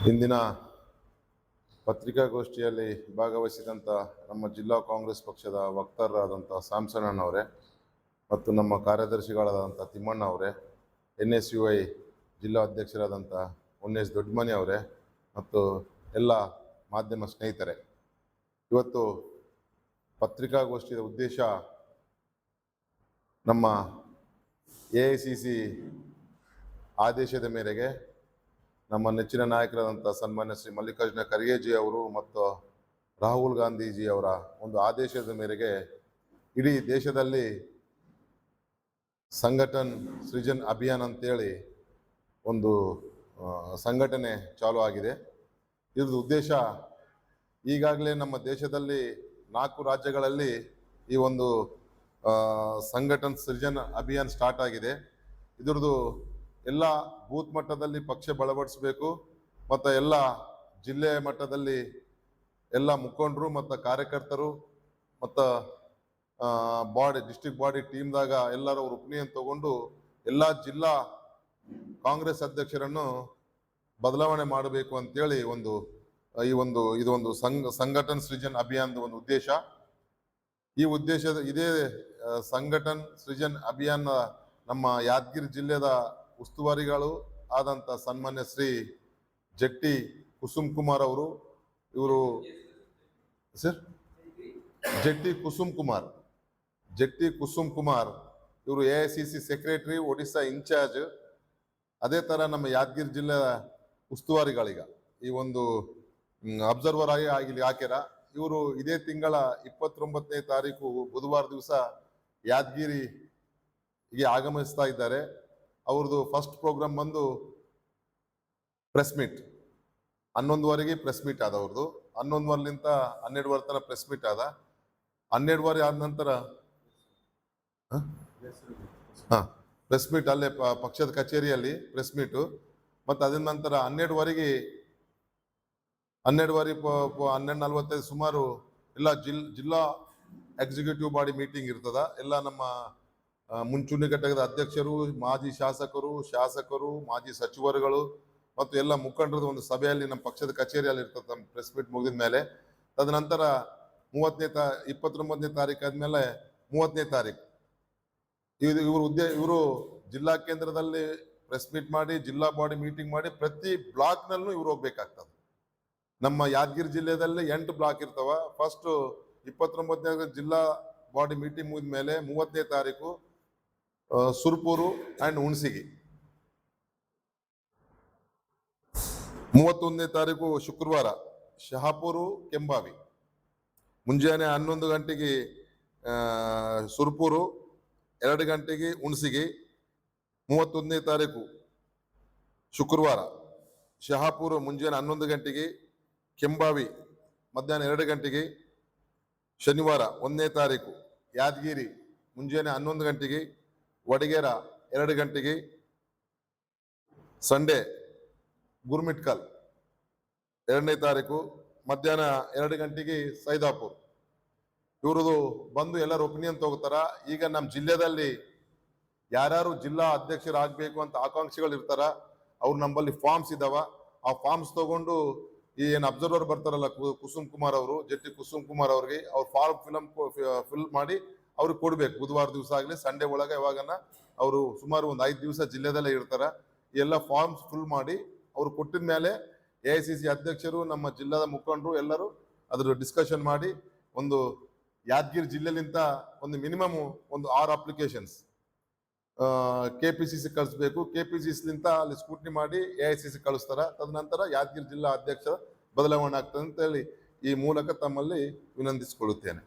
ಇಂದಿನ ಪತ್ರಿಕಾಗೋಷ್ಠಿಯಲ್ಲಿ ಭಾಗವಹಿಸಿದಂಥ ನಮ್ಮ ಜಿಲ್ಲಾ ಕಾಂಗ್ರೆಸ್ ಪಕ್ಷದ ವಕ್ತಾರರಾದಂಥ ಸ್ಯಾಮ್ಸಣ್ಣನವರೇ ಮತ್ತು ನಮ್ಮ ಕಾರ್ಯದರ್ಶಿಗಳಾದಂಥ ತಿಮ್ಮಣ್ಣ ಅವರೇ, NSUI ಜಿಲ್ಲಾ ಅಧ್ಯಕ್ಷರಾದಂಥ ಉನ್ನೇಶ್ ದೊಡ್ಡಮನಿ ಅವರೇ ಮತ್ತು ಎಲ್ಲ ಮಾಧ್ಯಮ ಸ್ನೇಹಿತರೆ, ಇವತ್ತು ಪತ್ರಿಕಾಗೋಷ್ಠಿಯ ಉದ್ದೇಶ ನಮ್ಮ AICC ಆದೇಶದ ಮೇರೆಗೆ ನಮ್ಮ ನೆಚ್ಚಿನ ನಾಯಕರಾದಂಥ ಸನ್ಮಾನ್ಯ ಶ್ರೀ ಮಲ್ಲಿಕಾರ್ಜುನ ಖರ್ಗೆಜಿ ಅವರು ಮತ್ತು ರಾಹುಲ್ ಗಾಂಧೀಜಿ ಅವರ ಒಂದು ಆದೇಶದ ಮೇರೆಗೆ ಇಡೀ ದೇಶದಲ್ಲಿ ಸಂಘಟನ್ ಸೃಜನ್ ಅಭಿಯಾನ್ ಅಂತೇಳಿ ಒಂದು ಸಂಘಟನೆ ಚಾಲೂ ಆಗಿದೆ. ಇದ್ರ ಉದ್ದೇಶ, ಈಗಾಗಲೇ ನಮ್ಮ ದೇಶದಲ್ಲಿ 4 ರಾಜ್ಯಗಳಲ್ಲಿ ಈ ಒಂದು ಸಂಘಟನ್ ಸೃಜನ್ ಅಭಿಯಾನ್ ಸ್ಟಾರ್ಟ್ ಆಗಿದೆ. ಇದ್ರದ್ದು ಎಲ್ಲ ಬೂತ್ ಮಟ್ಟದಲ್ಲಿ ಪಕ್ಷ ಬಲಪಡಿಸಬೇಕು ಮತ್ತು ಎಲ್ಲ ಜಿಲ್ಲೆಯ ಮಟ್ಟದಲ್ಲಿ ಎಲ್ಲ ಮುಖಂಡರು ಮತ್ತು ಕಾರ್ಯಕರ್ತರು ಮತ್ತು ಡಿಸ್ಟ್ರಿಕ್ಟ್ ಬಾಡಿ ಟೀಮ್ದಾಗ ಎಲ್ಲರ ಅವ್ರ ಒಪಿನಿಯನ್ ತಗೊಂಡು ಎಲ್ಲ ಜಿಲ್ಲಾ ಕಾಂಗ್ರೆಸ್ ಅಧ್ಯಕ್ಷರನ್ನು ಬದಲಾವಣೆ ಮಾಡಬೇಕು ಅಂತೇಳಿ ಇದೊಂದು ಸಂಘಟನ್ ಸೃಜನ್ ಅಭಿಯಾನದ ಒಂದು ಉದ್ದೇಶ. ಈ ಇದೇ ಸಂಘಟನ್ ಸೃಜನ್ ಅಭಿಯಾನ ನಮ್ಮ ಯಾದಗಿರಿ ಜಿಲ್ಲೆಯ ಉಸ್ತುವಾರಿಗಳು ಆದಂಥ ಸನ್ಮಾನ್ಯ ಶ್ರೀ ಜಟ್ಟಿ ಕುಸುಮ್ ಕುಮಾರ್ ಅವರು, ಇವರು ಜಟ್ಟಿ ಕುಸುಮ್ ಕುಮಾರ್ ಇವರು AICC ಸೆಕ್ರೆಟರಿ, ಒಡಿಶಾ ಇನ್ಚಾರ್ಜ್. ಅದೇ ಥರ ನಮ್ಮ ಯಾದಗಿರಿ ಜಿಲ್ಲೆಯ ಉಸ್ತುವಾರಿಗಳೀಗ ಈ ಒಂದು ಅಬ್ಸರ್ವರ್ ಆಗಿ ಹಾಕ್ಯಾರ. ಇವರು ಇದೇ ತಿಂಗಳ 29ನೇ ತಾರೀಕು ಬುಧವಾರ ದಿವಸ ಯಾದಗಿರಿಗೆ ಆಗಮಿಸ್ತಾ ಇದ್ದಾರೆ. ಅವ್ರದ್ದು ಫಸ್ಟ್ ಪ್ರೋಗ್ರಾಮ್ ಬಂದು ಪ್ರೆಸ್ ಮೀಟ್, 11:15 ಪ್ರೆಸ್ ಮೀಟ್ ಆದ. ಅವ್ರದ್ದು 11:15 12 ತನಕ ಪ್ರೆಸ್ ಮೀಟ್ ಆದ. 12:15 ಆದ ನಂತರ ಪ್ರೆಸ್ ಮೀಟ್ ಅಲ್ಲೇ ಪಕ್ಷದ ಕಚೇರಿಯಲ್ಲಿ ಪ್ರೆಸ್ ಮೀಟು. ಮತ್ತು ಅದ ನಂತರ 12:40 ಸುಮಾರು ಎಲ್ಲ ಜಿಲ್ಲಾ ಎಕ್ಸಿಕ್ಯೂಟಿವ್ ಬಾಡಿ ಮೀಟಿಂಗ್ ಇರ್ತದ. ಎಲ್ಲ ನಮ್ಮ ಮುಂಚೂಣಿ ಘಟಕದ ಅಧ್ಯಕ್ಷರು, ಮಾಜಿ ಶಾಸಕರು, ಮಾಜಿ ಸಚಿವರುಗಳು ಮತ್ತು ಎಲ್ಲ ಮುಖಂಡರದ ಒಂದು ಸಭೆಯಲ್ಲಿ ನಮ್ಮ ಪಕ್ಷದ ಕಚೇರಿಯಲ್ಲಿ ಇರ್ತದೆ ನಮ್ಮ ಪ್ರೆಸ್ ಮೀಟ್ ಮುಗಿದ ಮೇಲೆ. ತದನಂತರ 29ನೇ ತಾರೀಕು ಆದ್ಮೇಲೆ 30ನೇ ತಾರೀಕು ಇವರು ಜಿಲ್ಲಾ ಕೇಂದ್ರದಲ್ಲಿ ಪ್ರೆಸ್ ಮೀಟ್ ಮಾಡಿ, ಜಿಲ್ಲಾ ಬಾಡಿ ಮೀಟಿಂಗ್ ಮಾಡಿ, ಪ್ರತಿ ಬ್ಲಾಕ್ನಲ್ಲೂ ಇವ್ರು ಹೋಗ್ಬೇಕಾಗ್ತದೆ. ನಮ್ಮ ಯಾದಗಿರಿ ಜಿಲ್ಲೆಯಲ್ಲಿ 8 ಬ್ಲಾಕ್ ಇರ್ತಾವ. ಫಸ್ಟ್ 29ನೇ ಜಿಲ್ಲಾ ಬಾಡಿ ಮೀಟಿಂಗ್ ಮುಗಿದ ಮೇಲೆ 30ನೇ ತಾರೀಕು ಸುರ್ಪೂರು ಅಂಡ್ ಹುಣಸಿಗಿ, 31ನೇ ತಾರೀಕು ಶುಕ್ರವಾರ ಶಹಾಪುರು ಕೆಂಬಾವಿ, ಮುಂಜಾನೆ 11 ಗಂಟೆಗೆ ಸುರ್ಪೂರು, 2 ಗಂಟೆಗೆ ಹುಣಸಿಗಿ. 31ನೇ ತಾರೀಕು ಶುಕ್ರವಾರ ಶಹಾಪುರು ಮುಂಜಾನೆ 11 ಗಂಟೆಗೆ, ಕೆಂಬಾವಿ ಮಧ್ಯಾಹ್ನ 2 ಗಂಟೆಗೆ. ಶನಿವಾರ 1ನೇ ತಾರೀಕು ಯಾದಗಿರಿ ಮುಂಜಾನೆ 11 ಗಂಟೆಗೆ, ವಡಗೇರ 2 ಗಂಟೆಗೆ. ಸಂಡೇ ಗುರ್ಮಿಟ್ಕಲ್ 2ನೇ ತಾರೀಕು ಮಧ್ಯಾಹ್ನ 2 ಗಂಟೆಗೆ ಸೈದಾಪುರ್. ಇವ್ರದು ಬಂದು ಎಲ್ಲರ ಒಪಿನಿಯನ್ ತಗೋತಾರ. ಈಗ ನಮ್ಮ ಜಿಲ್ಲೆಯಲ್ಲಿ ಯಾರ್ಯಾರು ಜಿಲ್ಲಾ ಅಧ್ಯಕ್ಷರಾಗಬೇಕು ಅಂತ ಆಕಾಂಕ್ಷಿಗಳು ಇರ್ತಾರ, ಅವ್ರು ನಮ್ಮಲ್ಲಿ ಫಾರ್ಮ್ಸ್ ಇದಾವ. ಆ ಫಾರ್ಮ್ಸ್ ತಗೊಂಡು ಏನು ಅಬ್ಸರ್ವರ್ ಬರ್ತಾರಲ್ಲ ಕುಸುಮ್ ಕುಮಾರ್ ಅವರು, ಜಟ್ಟಿ ಕುಸುಮ್ ಕುಮಾರ್ ಅವ್ರಿಗೆ ಅವ್ರ ಫಾರ್ಮ್ ಫಿಲ್ ಮಾಡಿ ಅವ್ರಿಗೆ ಕೊಡ್ಬೇಕು. ಬುಧವಾರ ದಿವಸ ಆಗಲಿ ಸಂಡೇ ಒಳಗೆ ಯಾವಾಗನ ಅವರು ಸುಮಾರು ಒಂದು 5 ದಿವಸ ಜಿಲ್ಲೆದಲ್ಲೇ ಇರ್ತಾರ. ಎಲ್ಲ ಫಾರ್ಮ್ಸ್ ಫಿಲ್ ಮಾಡಿ ಅವ್ರು ಕೊಟ್ಟಿದ ಮೇಲೆ AICC ಅಧ್ಯಕ್ಷರು, ನಮ್ಮ ಜಿಲ್ಲಾದ ಮುಖಂಡರು ಎಲ್ಲರೂ ಅದ್ರ ಡಿಸ್ಕಷನ್ ಮಾಡಿ ಒಂದು ಯಾದಗಿರಿ ಜಿಲ್ಲೆಲಿಂದ ಒಂದು ಮಿನಿಮಮ್ 6 ಅಪ್ಲಿಕೇಶನ್ಸ್ KPCC ಕಳಿಸ್ಬೇಕು. KPCC ಅಲ್ಲಿ ಸ್ಕೂಟ್ನಿ ಮಾಡಿ AICC ಕಳಿಸ್ತಾರ. ತದನಂತರ ಯಾದಗಿರಿ ಜಿಲ್ಲಾ ಅಧ್ಯಕ್ಷ ಬದಲಾವಣೆ ಆಗ್ತದೆ ಅಂತ ಹೇಳಿ ಈ ಮೂಲಕ ತಮ್ಮಲ್ಲಿ ವಿನಂತಿಸಿಕೊಳ್ಳುತ್ತೇನೆ.